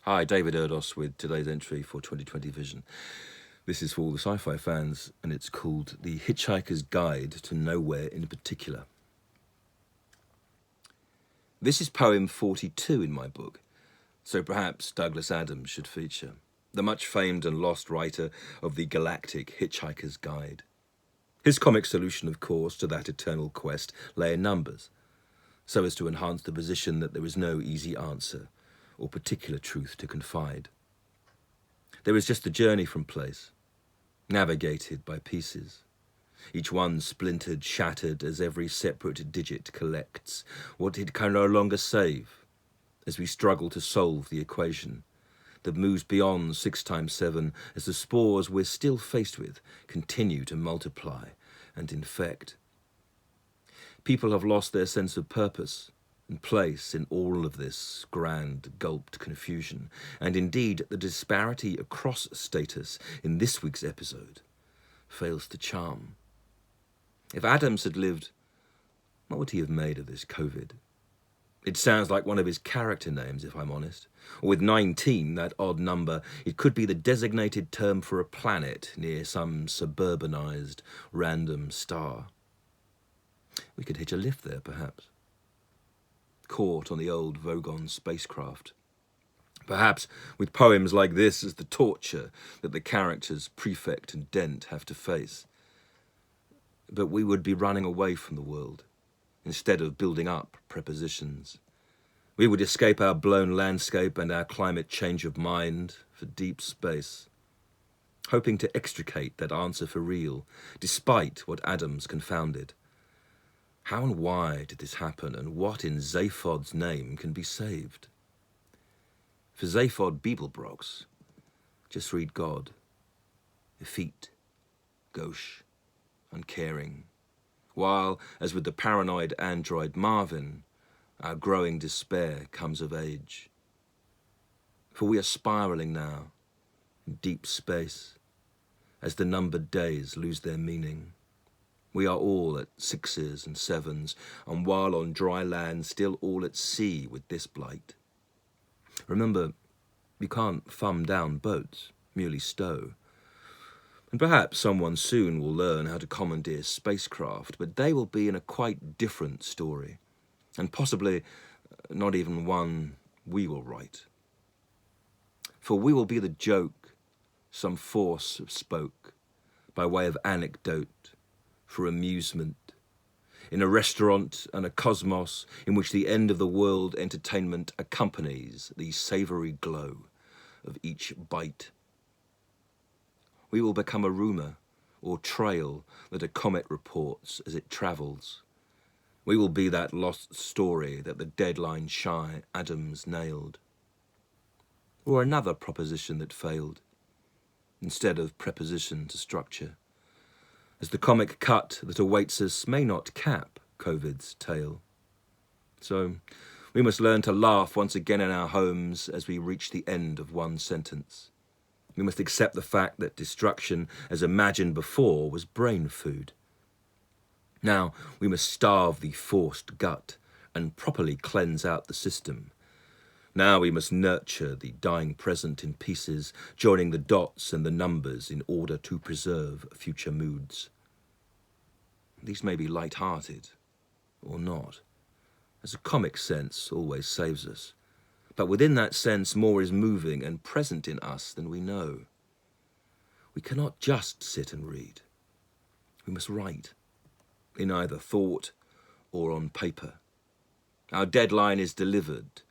Hi, David Erdos with today's entry for 2020 Vision. This is for all the sci-fi fans, and it's called The Hitchhiker's Guide to Nowhere in Particular. This is poem 42 in my book, so perhaps Douglas Adams should feature, the much famed and lost writer of the galactic Hitchhiker's Guide. His comic solution, of course, to that eternal quest lay in numbers, so as to enhance the position that there is no easy answer or particular truth to confide. There is just the journey from place, navigated by pieces, each one splintered, shattered, as every separate digit collects what it can no longer save, as we struggle to solve the equation that moves beyond 6 times 7 as the spores we're still faced with continue to multiply and infect. People have lost their sense of purpose and place in all of this grand gulped confusion, and indeed the disparity across status in this week's episode fails to charm. If Adams had lived, what would he have made of this COVID? It sounds like one of his character names, if I'm honest. Or with 19, that odd number, it could be the designated term for a planet near some suburbanized random star. We could hitch a lift there, perhaps. Caught on the old Vogon spacecraft. Perhaps with poems like this as the torture that the characters Prefect and Dent have to face. But we would be running away from the world, instead of building up prepositions. We would escape our blown landscape and our climate change of mind for deep space, hoping to extricate that answer for real, despite what Adams confounded. How and why did this happen, and what in Zaphod's name can be saved? For Zaphod Beeblebrox, just read God, effete, gauche, uncaring, while, as with the paranoid android Marvin, our growing despair comes of age. For we are spiraling now, in deep space, as the numbered days lose their meaning. We are all at 6s and 7s, and while on dry land, still all at sea with this blight. Remember, you can't thumb down boats, merely stow. And perhaps someone soon will learn how to commandeer spacecraft, but they will be in a quite different story, and possibly not even one we will write. For we will be the joke some force spoke, by way of anecdote, for amusement, in a restaurant and a cosmos in which the end of the world entertainment accompanies the savoury glow of each bite. We will become a rumour or trail that a comet reports as it travels. We will be that lost story that the deadline shy Adams nailed. Or another proposition that failed, instead of preposition to structure, as the comic cut that awaits us may not cap COVID's tale. So we must learn to laugh once again in our homes as we reach the end of one sentence. We must accept the fact that destruction, as imagined before, was brain food. Now we must starve the forced gut and properly cleanse out the system. Now we must nurture the dying present in pieces, joining the dots and the numbers in order to preserve future moods. These may be light-hearted, or not, as a comic sense always saves us. But within that sense, more is moving and present in us than we know. We cannot just sit and read. We must write, in either thought or on paper. Our deadline is delivered,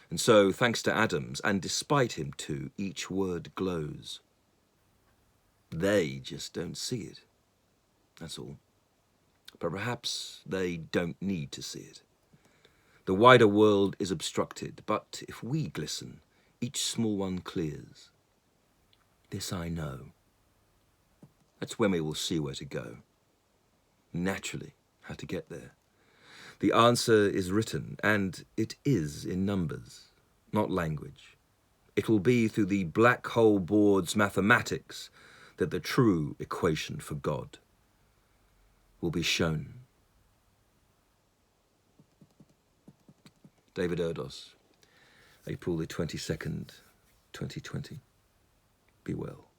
and so, thanks to Adams, and despite him too, each word glows. They just don't see it, that's all. But perhaps they don't need to see it. The wider world is obstructed, but if we glisten, each small one clears. This I know. That's when we will see where to go. Naturally, how to get there. The answer is written, and it is in numbers, not language. It will be through the black hole board's mathematics that the true equation for God will be shown. David Erdos, April the 22nd, 2020. Be well.